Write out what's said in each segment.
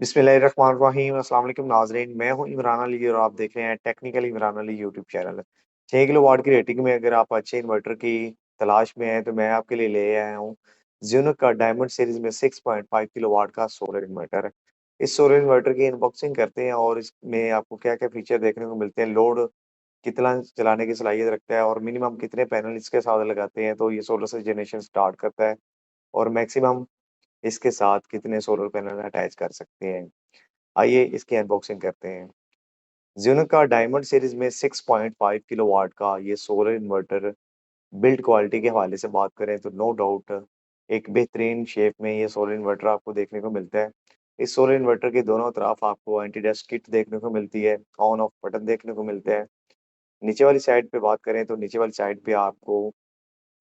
बिस्मिल्लाहिर्रहमानिर्रहीम। अस्सलाम वालेकुम नाज़रीन, मैं हूँ इमरान अली और आप देख रहे हैं technical Imran Ali YouTube channel. 6 kilowatt की रेटिंग में अगर आप अच्छे इन्वर्टर की तलाश में हैं तो मैं आपके लिए ले आया हूँ ज़ीनस का डायमंड सीरीज़ में 6.5 किलोवाट का सोलर इन्वर्टर। इस सोलर इन्वर्टर की अनबॉक्सिंग करते हैं और इसमें आपको क्या-क्या फीचर देखने को मिलते हैं, लोड कितना चलाने की सलाहियत रखता है और मिनिमम कितने पैनल इसके साथ लगाते हैं तो ये सोलर से जनरेशन स्टार्ट करता है और मैक्सिमम इसके साथ कितने सोलर पैनल अटैच कर सकते हैं। आइए इसकी अनबॉक्सिंग करते हैं। ज़ीनस का डायमंड सीरीज़ में 6.5 किलोवाट का ये सोलर इन्वर्टर बिल्ड क्वालिटी के हवाले से बात करें तो नो डाउट एक बेहतरीन शेप में ये सोलर इन्वर्टर आपको देखने को मिलता है। इस सोलर इन्वर्टर के दोनों तरफ आपको एंटी डस्ट किट देखने को मिलती है, ऑन ऑफ बटन देखने को मिलता है। नीचे वाली साइड पे बात करें तो नीचे वाली साइड पे आपको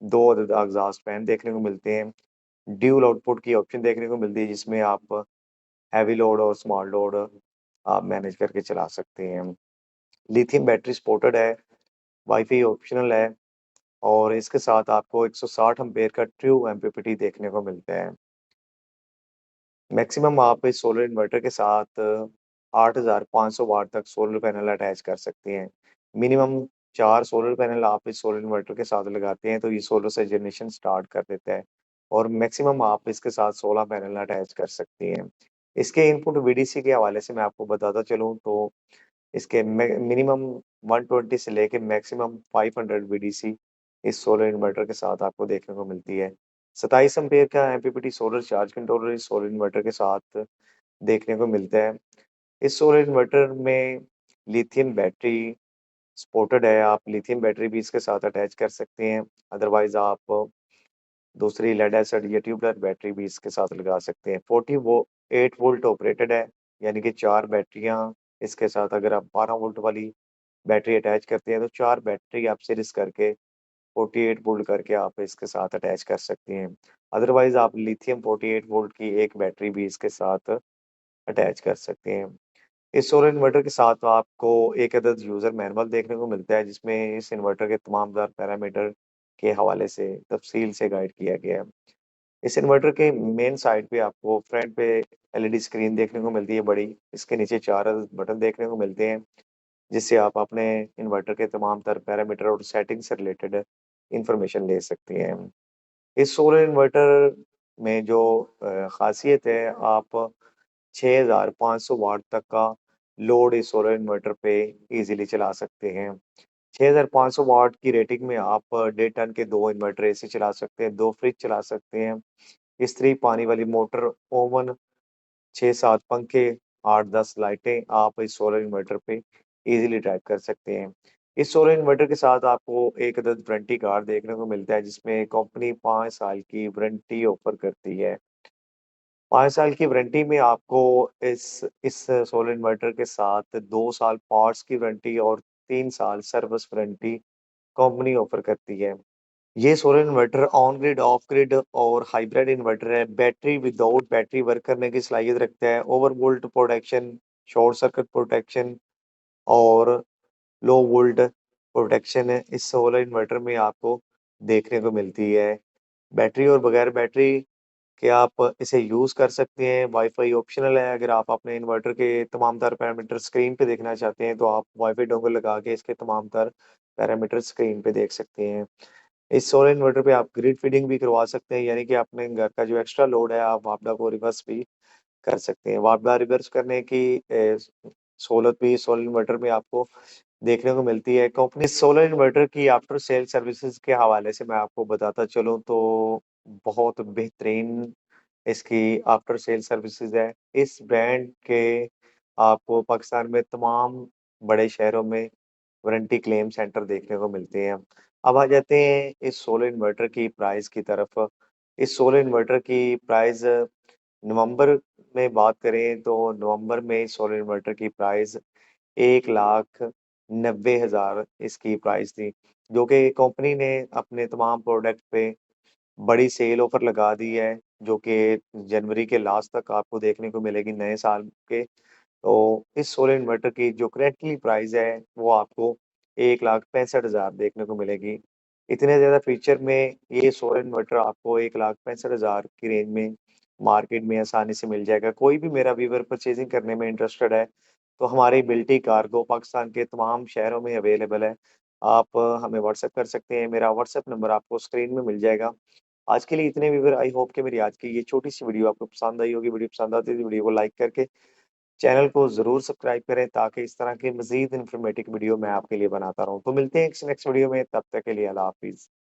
2 अदद एग्ज़ॉस्ट फैन देखने को मिलते हैं। ड्यूल आउटपुट की ऑप्शन देखने को मिलती है जिसमें आप हैवी लोड और स्मॉल लोड आप मैनेज करके चला सकते हैं। लिथियम बैटरी सपोर्टेड है, वाईफ़ाई ऑप्शनल है और इसके साथ आपको 160 एम्पीयर का ट्रू एमपीपीटी देखने को मिलता है। मैक्सिमम आप इस सोलर इन्वर्टर के साथ 8500 वाट तक सोलर पैनल अटैच कर सकते हैं। मिनिमम 4 सोलर पैनल आप इस सोलर इन्वर्टर के साथ लगाते हैं तो ये सोलर से जनरेशन स्टार्ट कर देता है और मैक्सिमम आप इसके साथ 16 पैनल अटैच कर सकते हैं। इसके इनपुट वीडीसी के हवाले से मैं आपको बताता चलूँ तो इसके मिनिमम 120 से लेके मैक्सिमम 500 वीडीसी इस सोलर इन्वर्टर के साथ आपको देखने को मिलती है। 27 एम्पीयर का एमपीपीटी सोलर चार्ज कंट्रोलर इस सोलर इन्वर्टर के साथ देखने को मिलता है। इस सोलर इन्वर्टर में लिथियम बैटरी सपोर्टेड है, आप लिथियम बैटरी भी इसके साथ अटैच कर सकते हैं। अदरवाइज़ आप दूसरी लेड एसिड या ट्यूबलर बैटरी भी इसके साथ लगा सकते हैं। 8 वोल्ट ऑपरेटेड है, यानी कि 4 बैटरियाँ इसके साथ अगर आप 12 वोल्ट वाली बैटरी अटैच करते हैं तो 4 बैटरी आप सीरीज़ करके 48 वोल्ट करके आप इसके साथ अटैच कर सकते हैं। अदरवाइज़ आप लिथियम 48 वोल्ट की एक बैटरी भी इसके साथ अटैच कर सकते हैं। इस सोलर इन्वर्टर के साथ आपको एक अदद यूज़र मैनुअल देखने को मिलता है जिसमें इस इन्वर्टर के तमाम तर पैरामीटर के हवाले से तफ़सील से गाइड किया गया है। इस इन्वर्टर के मेन साइड पे आपको फ्रंट पे एलईडी स्क्रीन देखने को मिलती है बड़ी। इसके नीचे 4 अदद बटन देखने को मिलते हैं, जिससे आप अपने इन्वर्टर के तमाम तर पैरामीटर और सेटिंग से रिलेटेड इन्फॉर्मेशन ले सकते हैं। इस सोलर इन्वर्टर में जो ख़ासियत है, आप 6500 वाट तक का लोड इस सोलर इन्वर्टर पे ईज़िली चला सकते हैं। 6500 वाट की रेटिंग में आप 1.5 टन के 2 इन्वर्टर एसी चला सकते हैं, 2 फ्रिज चला सकते हैं, इस्त्री पानी वाली मोटर, ओवन, 6-7 पंखे, 8-10 लाइटें आप इस सोलर इन्वर्टर पे ईज़िली ड्राइव कर सकते हैं। इस सोलर इन्वर्टर के साथ आपको एक अदद वारंटी कार्ड देखने को मिलता है जिसमें कंपनी 5 साल की वारंटी ऑफ़र करती है। 5 साल की वारंटी में आपको इस सोलर इन्वर्टर के साथ 2 साल पार्ट्स की वारंटी और 3 साल सर्विस वारंटी कंपनी ऑफ़र करती है। ये solar inverter on grid, of grid और हाइब्रिड इन्वर्टर है। बैटरी विदाउट बैटरी वर्क करने की सलाहियत रखता है। ओवरवोल्ट प्रोटेक्शन, शॉर्ट सर्किट प्रोटेक्शन और लो वोल्ट प्रोटेक्शन है इस सोलर इन्वर्टर में आपको देखने को मिलती है। बैटरी और बगैर बैटरी के आप इसे यूज़ कर सकते हैं। वाईफ़ाई ऑप्शनल है, अगर आप अपने इन्वर्टर के तमाम तर पैरामीटर स्क्रीन पे देखना चाहते हैं, तो आप वाईफ़ाई डोंगल लगा के इसके तमाम तर पैरामीटर स्क्रीन पे देख सकते हैं। इस सोलर इन्वर्टर पे आप ग्रिड फीडिंग भी करवा सकते हैं, यानी कि अपने घर का जो एक्स्ट्रा लोड है, आप वापडा को रिवर्स भी कर सकते हैं। वापडा रिवर्स करने की सहूलत भी सोलर इन्वर्टर में आपको देखने को मिलती है। कंपनी सोलर इन्वर्टर की आफ्टर सेल सर्विसेज़ के हवाले से मैं आपको बताता चलूँ तो बहुत बेहतरीन इसकी आफ्टर सेल सर्विसेज़ है। इस ब्रांड के आपको पाकिस्तान में तमाम बड़े शहरों में वारंटी क्लेम सेंटर देखने को मिलते हैं। अब आ जाते हैं इस सोलर इन्वर्टर की प्राइस की तरफ। इस सोलर इन्वर्टर की प्राइस नवंबर में बात करें तो नवंबर में इस सोलर इन्वर्टर की प्राइस 1,90,000 इसकी प्राइस थी, जो कि कंपनी ने अपने तमाम प्रोडक्ट पे बड़ी सेल ऑफर लगा दी है, जो कि जनवरी के लास्ट तक आपको देखने को मिलेगी नए साल के। तो इस सोलर इन्वर्टर की जो करेंटली प्राइस है, वो आपको 1,65,000 देखने को मिलेगी। इतने ज़्यादा फीचर में ये सोलर इन्वर्टर आपको 1,65,000 की रेंज में मार्केट में आसानी से मिल जाएगा। कोई भी मेरा व्यूअर परचेज़िंग करने में इंटरेस्टेड है, तो हमारी बिल्टी कार्गो पाकिस्तान के तमाम शहरों में अवेलेबल है। आप हमें व्हाट्सएप कर सकते हैं, मेरा व्हाट्सएप नंबर आपको स्क्रीन में मिल जाएगा। आज के लिए इतने व्यूअर, आई होप कि मेरी आज की ये छोटी-सी वीडियो आपको पसंद आई होगी। वीडियो पसंद आती है तो वीडियो को लाइक करके चैनल को ज़रूर सब्सक्राइब करें ताकि इस तरह की मज़ीद इन्फॉर्मेटिव वीडियो मैं आपके लिए बनाता रहूँ। तो मिलते हैं किसी नेक्स्ट वीडियो में, तब तक के लिए अल्लाह हाफ़िज़।